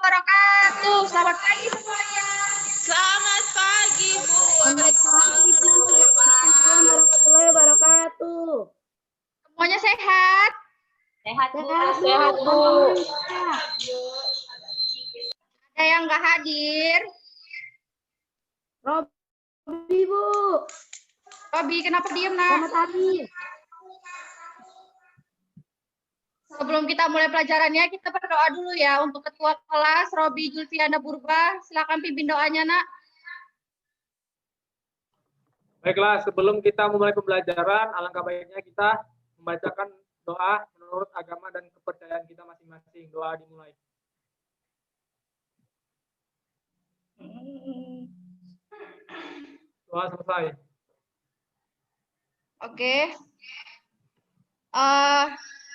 wabarakatuh. Selamat pagi semuanya. Selamat pagi, Bu. Selamat pagi, Bu. Waalaikumsalam warahmatullahi wabarakatuh. Semuanya sehat? Sehat, Bu. Sehat, Bu. Ada yang nggak hadir? Robi, Bu. Robi, kenapa diem, Nak? Selamat pagi. Sebelum kita mulai pelajarannya, kita berdoa dulu ya untuk ketua kelas Robi Julfianda Purba. Silakan pimpin doanya, Nak. Baiklah, sebelum kita memulai pembelajaran, alangkah baiknya kita membacakan doa menurut agama dan kepercayaan kita masing-masing. Doa dimulai. Doa selesai. Oke.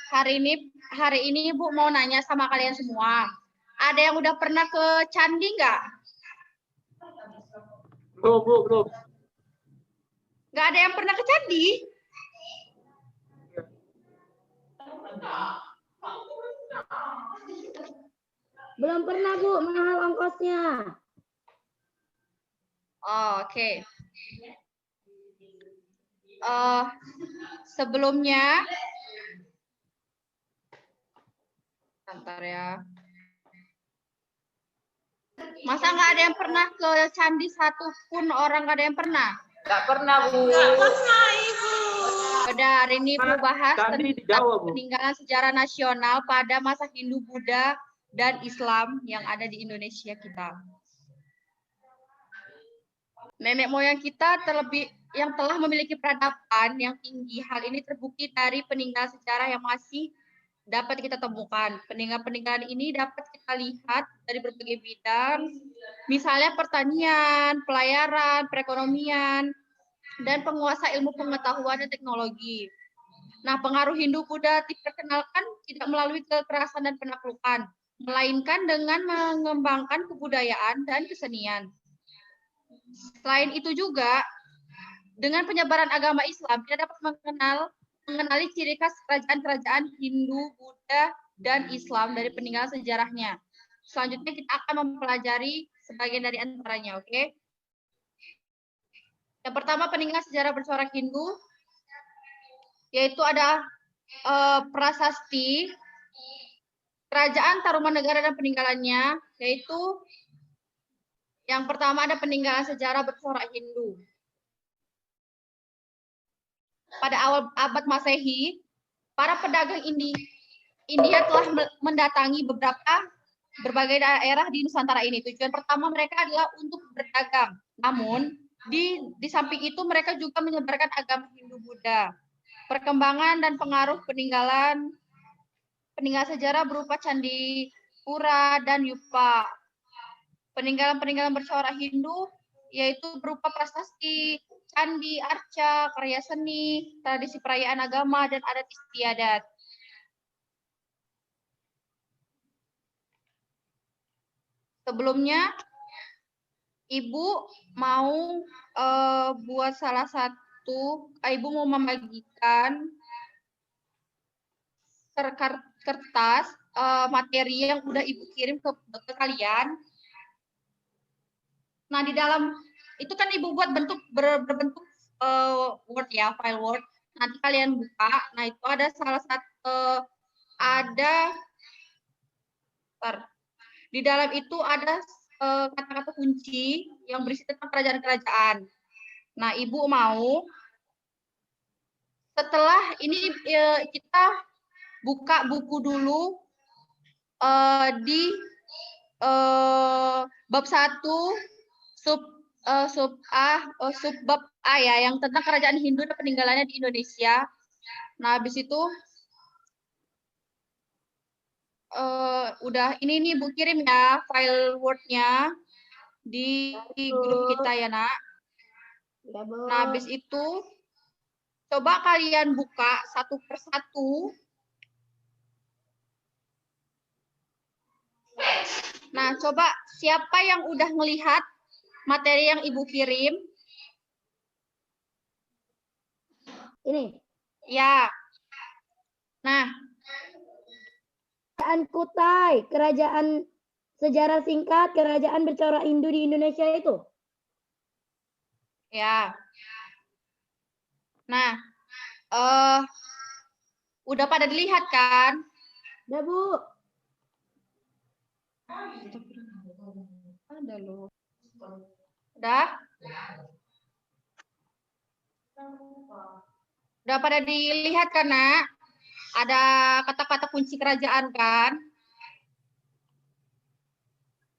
Hari ini Bu mau nanya sama kalian semua. Ada yang udah pernah ke candi nggak? Belum. Nggak ada yang pernah ke candi? Belum pernah, Bu. Mahal ongkosnya. Oh, oke. Sebelumnya, bentar ya. Masa nggak ada yang pernah ke candi satupun orang nggak ada yang pernah? Nggak pernah, Bu. Nggak pernah, Ibu. Pada hari ini Bu bahas Candi di tentang Jawa, Bu. peninggalan sejarah nasional pada masa Hindu, Buddha, dan Islam yang ada di Indonesia kita. Nenek moyang kita yang telah memiliki peradaban yang tinggi. Hal ini terbukti dari peninggalan sejarah yang masih dapat kita temukan. Peninggalan-peninggalan ini dapat kita lihat dari berbagai bidang, misalnya pertanian, pelayaran, perekonomian, dan penguasa ilmu pengetahuan dan teknologi. Nah, pengaruh Hindu Buddha diperkenalkan tidak melalui kekerasan dan penaklukan, melainkan dengan mengembangkan kebudayaan dan kesenian. Selain itu juga, dengan penyebaran agama Islam, kita dapat mengenali ciri khas kerajaan-kerajaan Hindu, Buddha, dan Islam dari peninggalan sejarahnya. Selanjutnya kita akan mempelajari sebagian dari antaranya, oke? Yang pertama, peninggalan sejarah bercorak Hindu, yaitu ada prasasti, kerajaan Tarumanegara dan peninggalannya, yaitu yang pertama ada peninggalan sejarah bercorak Hindu. Pada awal abad Masehi, para pedagang India telah mendatangi berbagai daerah di Nusantara ini. Tujuan pertama mereka adalah untuk berdagang. Namun, di samping itu mereka juga menyebarkan agama Hindu-Buddha. Perkembangan dan pengaruh peninggalan sejarah berupa Candi Pura dan Yupa. Peninggalan bercorak Hindu yaitu berupa prasasti, candi, arca, karya seni, tradisi perayaan agama, dan adat istiadat. Sebelumnya, Ibu mau buat Ibu mau membagikan kertas materi yang udah Ibu kirim ke kalian. Nah, di dalam itu kan Ibu buat berbentuk Word ya, file Word. Nanti kalian buka. Nah, itu ada di dalam itu ada kata-kata kunci yang berisi tentang kerajaan-kerajaan. Nah, Ibu mau setelah ini kita buka buku dulu di bab 1 subbab A ya, yang tentang kerajaan Hindu dan peninggalannya di Indonesia. Nah, habis itu udah ini nih Bu kirim ya file Word-nya di grup kita ya, Nak. Nah, habis itu coba kalian buka satu persatu. Nah, coba siapa yang udah melihat materi yang Ibu kirim? Ini. Ya. Nah, Kerajaan Kutai, Kerajaan sejarah singkat kerajaan bercorak Hindu di Indonesia itu? Ya. Nah, udah pada dilihat kan? Udah, Bu. Ada loh. Udah? Udah pada dilihat kan, Nak? Ada kata-kata kunci kerajaan kan?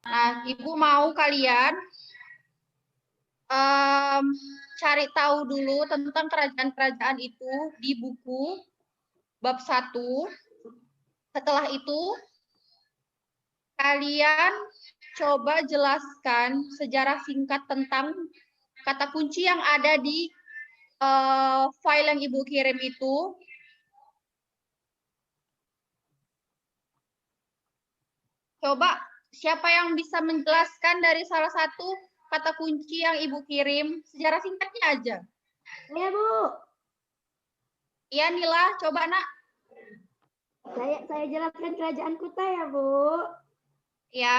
Nah, Ibu mau kalian cari tahu dulu tentang kerajaan-kerajaan itu di buku bab 1. Setelah itu, kalian coba jelaskan sejarah singkat tentang kata kunci yang ada di file yang Ibu kirim itu. Coba siapa yang bisa menjelaskan dari salah satu kata kunci yang Ibu kirim, sejarah singkatnya aja. Iya, Bu. Iya, Nila, coba, Nak. Saya jelaskan kerajaan Kutai ya, Bu. Ya,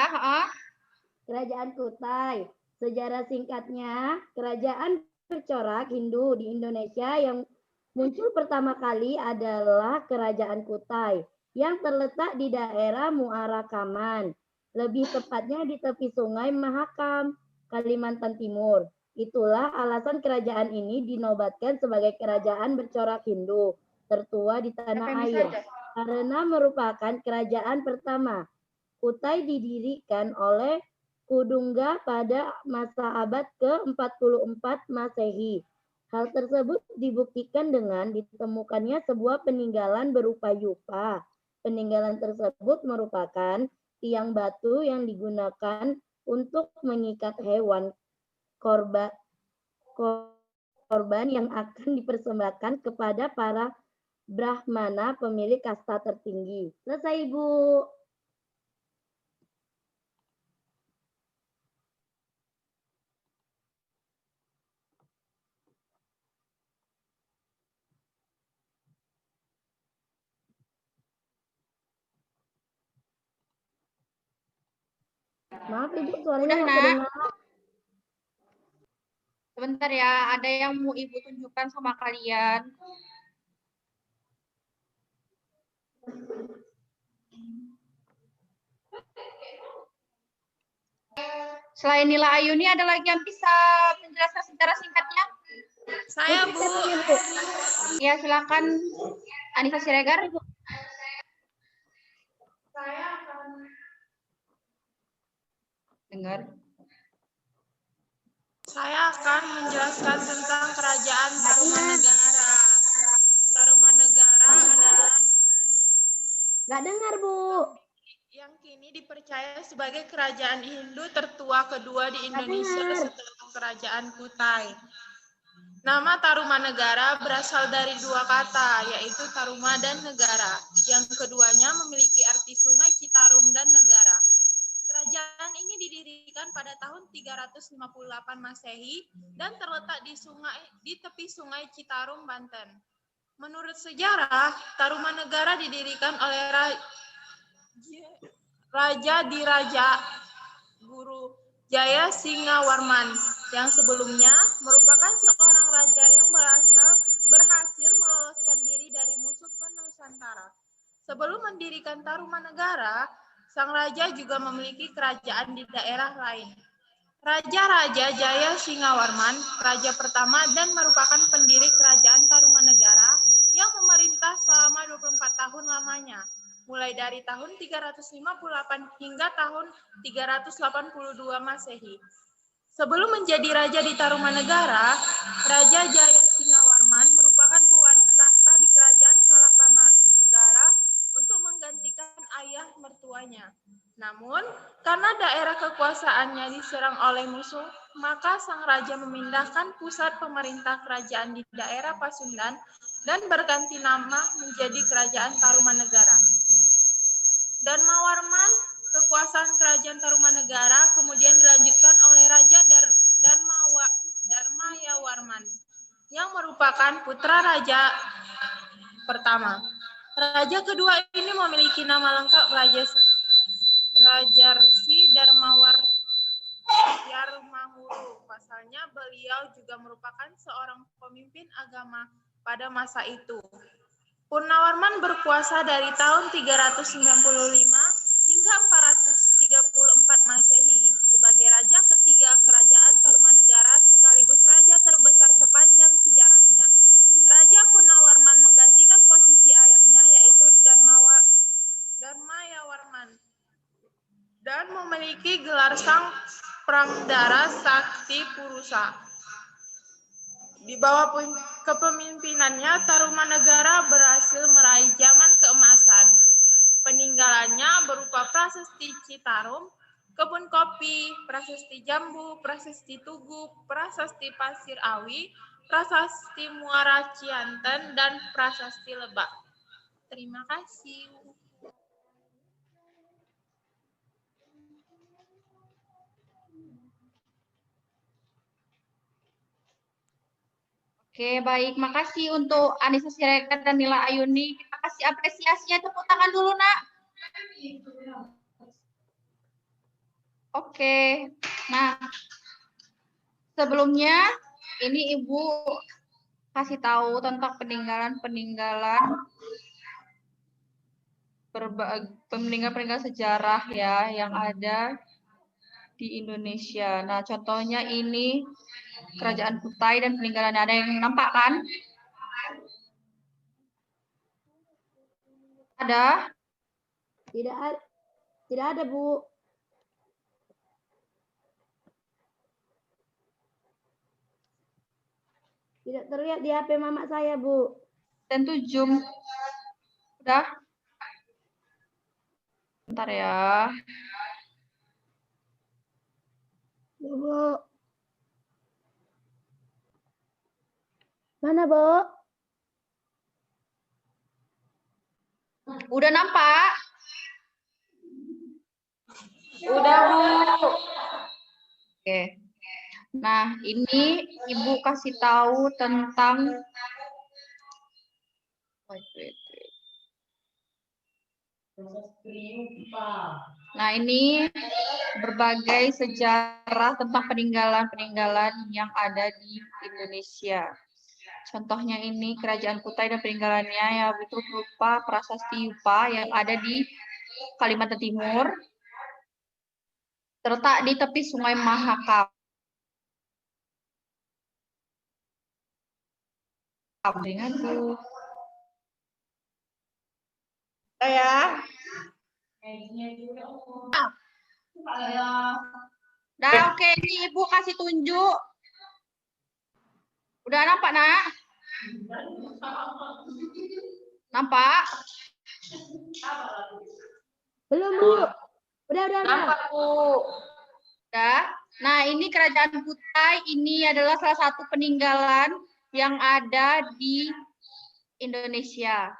Kerajaan Kutai. Sejarah singkatnya, kerajaan bercorak Hindu di Indonesia yang muncul pertama kali adalah Kerajaan Kutai yang terletak di daerah Muara Kaman, lebih tepatnya di tepi Sungai Mahakam, Kalimantan Timur. Itulah alasan kerajaan ini dinobatkan sebagai kerajaan bercorak Hindu tertua di tanah air, karena merupakan kerajaan pertama. Kutai didirikan oleh Kudungga pada masa abad ke-44 Masehi. Hal tersebut dibuktikan dengan ditemukannya sebuah peninggalan berupa yupa. Peninggalan tersebut merupakan tiang batu yang digunakan untuk mengikat hewan korban yang akan dipersembahkan kepada para Brahmana pemilik kasta tertinggi. Selesai, Ibu. Maaf, Ibu, suaranya Udah, nggak Nak. kedengaran. Sebentar ya, ada yang mau Ibu tunjukkan sama kalian. Selain Nila Ayuni, ada lagi yang bisa menjelaskan secara singkatnya? Saya, Bu. Ya, silakan Anissa Siregar. Dengar. Saya akan menjelaskan tentang kerajaan Tarumanegara. Tarumanegara adalah Nggak dengar, Bu. yang kini dipercaya sebagai kerajaan Hindu tertua kedua di Indonesia setelah kerajaan Kutai. Nama Tarumanegara berasal dari dua kata, yaitu Taruma dan Negara. Yang keduanya memiliki arti sungai Citarum dan negara. Kerajaan ini didirikan pada tahun 358 Masehi dan terletak di tepi sungai Citarum, Banten. Menurut sejarah, Tarumanegara didirikan oleh Raja Diraja Guru Jaya Singawarman yang sebelumnya merupakan seorang raja yang berhasil meloloskan diri dari musuh ke Nusantara. Sebelum mendirikan Tarumanegara, sang raja juga memiliki kerajaan di daerah lain. Raja-Raja Jaya Singawarman, raja pertama dan merupakan pendiri kerajaan Tarumanegara yang memerintah selama 24 tahun lamanya, mulai dari tahun 358 hingga tahun 382 Masehi. Sebelum menjadi raja di Tarumanegara, Raja Jaya Singawarman merupakan pewaris tahta di kerajaan Salakanagara untuk menggantikan ayah mertuanya. Namun, karena daerah kekuasaannya diserang oleh musuh, maka sang raja memindahkan pusat pemerintah kerajaan di daerah Pasundan dan berganti nama menjadi Kerajaan Tarumanegara. Darmawarman, kekuasaan kerajaan Tarumanegara kemudian dilanjutkan oleh Raja Darmayawarman yang merupakan putra raja pertama. Raja kedua ini memiliki nama lengkap Rajarsi Yarmanguru. Pasalnya, beliau juga merupakan seorang pemimpin agama pada masa itu. Purnawarman berkuasa dari tahun 395 hingga 434 Masehi sebagai raja ketiga kerajaan Tarumanegara sekaligus raja terbesar sepanjang sejarahnya. Raja Purnawarman menggantikan posisi ayahnya yaitu Dharmayawarman dan memiliki gelar Sang Prangdara Sakti Purusa. Di bawah kepemimpinannya, Tarumanegara berhasil meraih zaman keemasan. Peninggalannya berupa Prasasti Citarum, Kebun Kopi, Prasasti Jambu, Prasasti Tugu, Prasasti Pasir Awi, Prasasti Muara Cianten, dan Prasasti Lebak. Terima kasih. Oke, baik. Makasih untuk Anissa Siregar dan Nila Ayuni. Kita kasih apresiasinya, tepuk tangan dulu, Nak. Oke. Nah, sebelumnya ini Ibu kasih tahu tentang peninggalan-peninggalan sejarah ya yang ada di Indonesia. Nah, contohnya ini Kerajaan Kutai dan peninggalannya. Ada yang nampak kan? Ada? Tidak ada, Bu. Tidak terlihat di HP mama saya, Bu. Tentu zoom. Udah? Bentar ya. Bu. Mana, Bu? Udah nampak? Udah, Bu. Oke. Nah, ini Ibu kasih tahu tentang Nah, ini berbagai sejarah tentang peninggalan-peninggalan yang ada di Indonesia. Contohnya ini Kerajaan Kutai dan peninggalannya ya itu berupa Prasasti Yupa yang ada di Kalimantan Timur, terletak di tepi Sungai Mahakam. Dengan Bu. Ya. Nah, oke, ini Ibu kasih tunjuk. Udah nampak, Nak? Nampak? Belum, Bu. Udah. Nampak, Bu. Udah. Nah, ini Kerajaan Kutai, ini adalah salah satu peninggalan yang ada di Indonesia.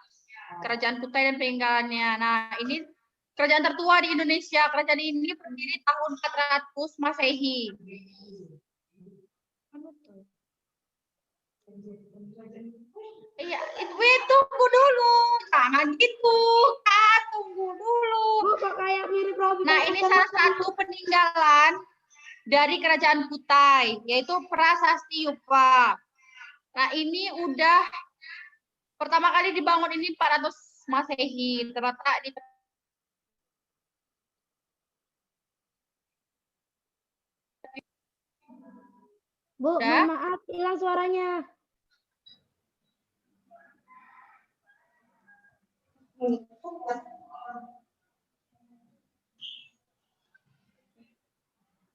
Kerajaan Kutai dan peninggalannya. Nah, ini kerajaan tertua di Indonesia. Kerajaan ini berdiri tahun 400 Masehi. Iya, tunggu dulu. Jangan gitu. Tunggu dulu. Bu, kok kayak mirip Robby. Nah, ini salah satu peninggalan dari Kerajaan Kutai, yaitu Prasasti Yupa. Nah, ini udah pertama kali dibangun ini 400 Masehi, terletak di Bu, mohon maaf, hilang suaranya.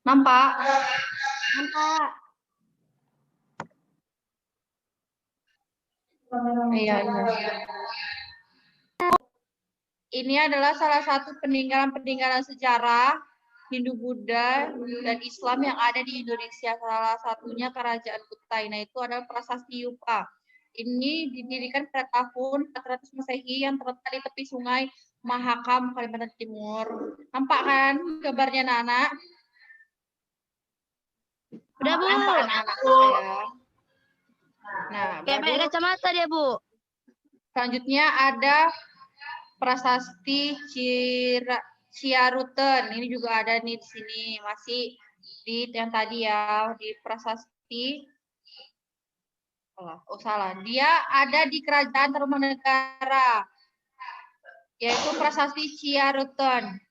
Nampak? Nampak. Iya. Ini adalah salah satu peninggalan-peninggalan sejarah Hindu, Buddha, dan Islam yang ada di Indonesia. Salah satunya Kerajaan Kutai. Nah, itu adalah Prasasti Yupa. Ini didirikan pada tahun 400 Masehi yang terletak di tepi Sungai Mahakam, Kalimantan Timur. Nampak kan gambarnya, anak-anak? Udah, Bu. Nampak anak-anak saya. Nah, Kayak pakai kacamata dia, Bu. selanjutnya ada Prasasti Ciaruten. Ini juga ada nih di sini, masih di yang tadi ya, di prasasti. Oh salah. Dia ada di Kerajaan Tarumanegara, yaitu prasasti Ciaruten.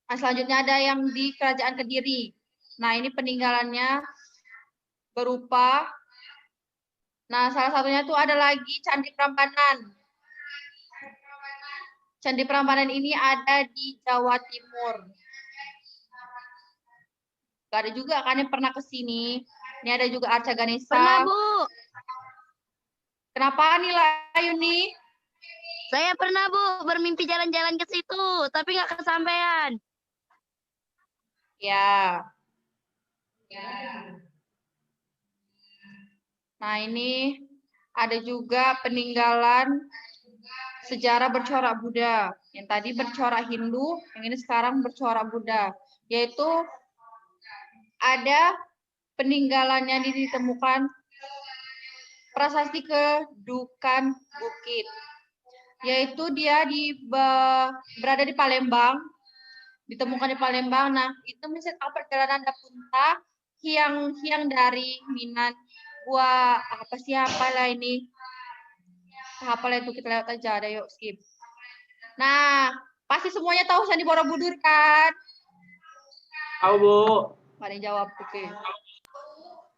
Nah, selanjutnya ada yang di Kerajaan Kediri. Nah, ini peninggalannya berupa, nah salah satunya tuh ada lagi Candi Prambanan. Candi Prambanan ini ada di Jawa Timur. Gak ada juga kan yang pernah ke sini. Ini ada juga Arca Ganesha. Pernah, Bu. Kenapa nih Layuni? Saya pernah, Bu, bermimpi jalan-jalan ke situ, tapi nggak kesampaian. Ya. Nah, ini ada juga peninggalan sejarah bercorak Buddha. Yang tadi bercorak Hindu, yang ini sekarang bercorak Buddha. Yaitu ada peninggalannya ditemukan prasasti Kedukan Bukit. Yaitu dia berada di Palembang, ditemukan di Palembang. Nah, itu misalnya perjalanan Dapunta hiang dari Minan gua apa siapa lah ini, apa lah itu, kita lewat aja, ada yuk skip. Nah, pasti semuanya tahu Candi Borobudur kan? Tahu, Bu. Ada yang jawab, oke.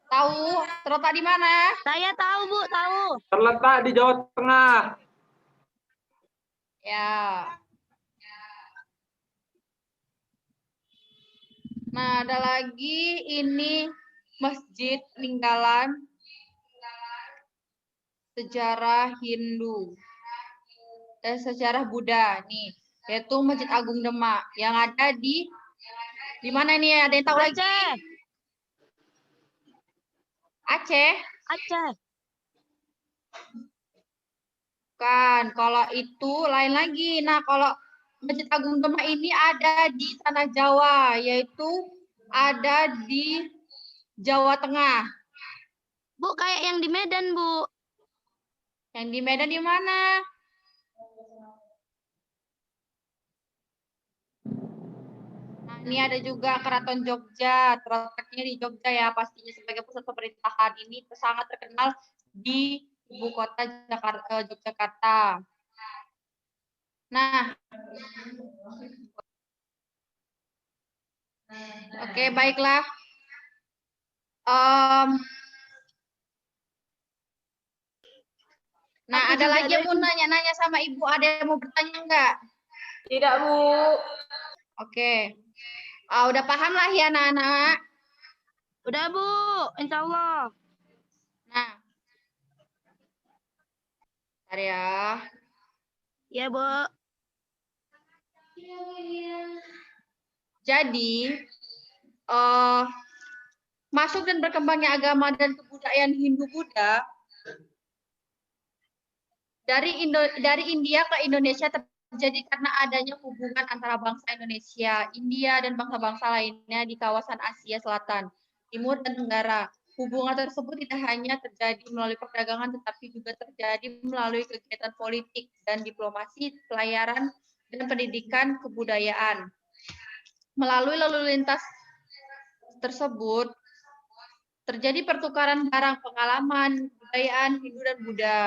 Tahu terletak di mana? Saya tahu, Bu, tahu. Terletak di Jawa Tengah. Ya. Nah, ada lagi ini masjid peninggalan sejarah Hindu dan sejarah Buddha nih, yaitu Masjid Agung Demak yang ada di mana nih? Ada yang tahu lagi? Aceh. Aceh. Kan, kalau itu lain lagi. Nah, kalau Masjid Agung Demak ini ada di tanah Jawa, yaitu ada di Jawa Tengah. Bu, kayak yang di Medan, Bu. Yang di Medan di mana? Nah, ini ada juga Keraton Jogja, terletaknya di Jogja ya, pastinya sebagai pusat pemerintahan. Ini sangat terkenal di ibu kota Yogyakarta. Nah, oke, baiklah. Nah, Aku ada juga lagi yang ada mau nanya-nanya sama Ibu, ada yang mau bertanya enggak? Tidak, Bu. Oke. Udah paham lah ya anak-anak? Udah, Bu. Insya Allah. Nah, bentar ya. Ya, Bu. Jadi, masuk dan berkembangnya agama dan kebudayaan Hindu-Buddha dari India ke Indonesia terjadi karena adanya hubungan antara bangsa Indonesia, India, dan bangsa-bangsa lainnya di kawasan Asia Selatan, Timur, dan Tenggara. Hubungan tersebut tidak hanya terjadi melalui perdagangan, tetapi juga terjadi melalui kegiatan politik dan diplomasi, pelayaran, dan pendidikan kebudayaan. Melalui lalu lintas tersebut, terjadi pertukaran barang, pengalaman, kebudayaan Hindu dan Buddha.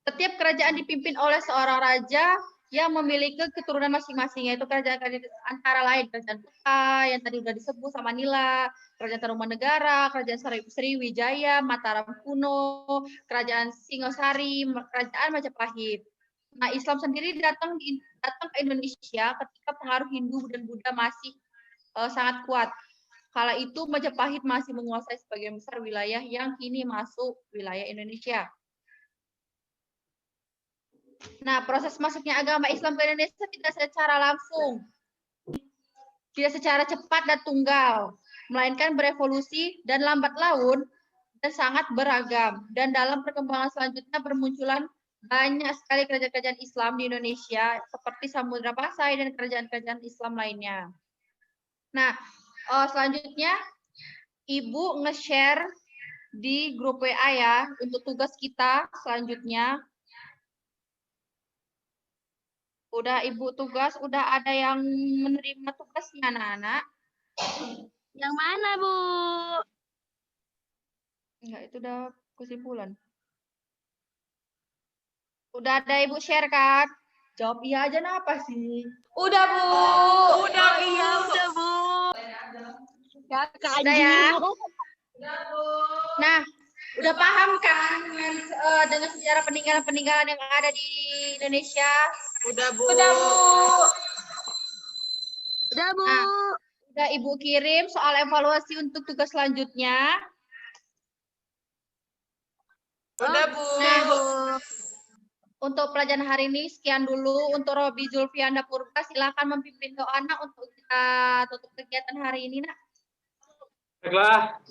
Setiap kerajaan dipimpin oleh seorang raja yang memiliki keturunan masing-masing, yaitu kerajaan-kerajaan antara lain Kerajaan Kutai yang tadi sudah disebut sama Nila, Kerajaan Tarumanegara, Kerajaan Sriwijaya, Mataram kuno, Kerajaan Singosari, Kerajaan Majapahit. Nah, Islam sendiri datang ke Indonesia ketika pengaruh Hindu dan Buddha masih sangat kuat. Kala itu Majapahit masih menguasai sebagian besar wilayah yang kini masuk wilayah Indonesia. Nah, proses masuknya agama Islam ke Indonesia tidak secara langsung, tidak secara cepat dan tunggal, melainkan berevolusi dan lambat laun dan sangat beragam. Dan dalam perkembangan selanjutnya bermunculan banyak sekali kerajaan-kerajaan Islam di Indonesia seperti Samudra Pasai dan kerajaan-kerajaan Islam lainnya. Nah, selanjutnya Ibu nge-share di grup WA ya untuk tugas kita selanjutnya. Udah Ibu tugas, udah ada yang menerima tugasnya anak-anak. Yang mana, Bu? Enggak, itu udah kesimpulan. Udah ada Ibu share kan? Jawab iya aja apa sih? Udah, Bu. Udah, Bu. Iya, udah, Bu. Kakak Udah ya? Udah, Bu. Nah, udah paham kan dengan sejarah peninggalan-peninggalan yang ada di Indonesia? Udah, Bu. Udah, Bu. Udah, Bu. Nah, udah Ibu kirim soal evaluasi untuk tugas selanjutnya. Udah, Bu. Nah, untuk pelajaran hari ini sekian dulu. Untuk Robi Zulfianda Purba, silakan memimpin doa Nak untuk kita tutup kegiatan hari ini, Nak. Baiklah,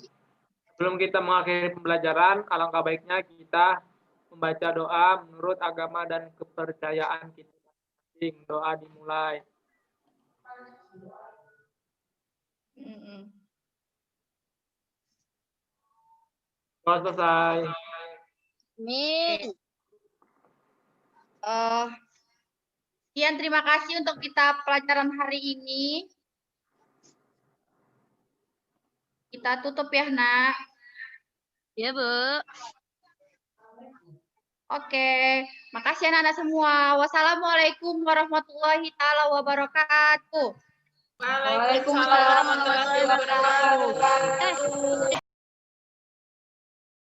sebelum kita mengakhiri pembelajaran, alangkah baiknya kita membaca doa menurut agama dan kepercayaan kita. Doa dimulai. Doa selesai. Amin. Sekian, terima kasih untuk kita pelajaran hari ini. Kita tutup ya, Nak. Ya, Bu. Oke, makasih anak-anak semua. Wassalamualaikum warahmatullahi taala wabarakatuh. Waalaikumsalam warahmatullahi wabarakatuh.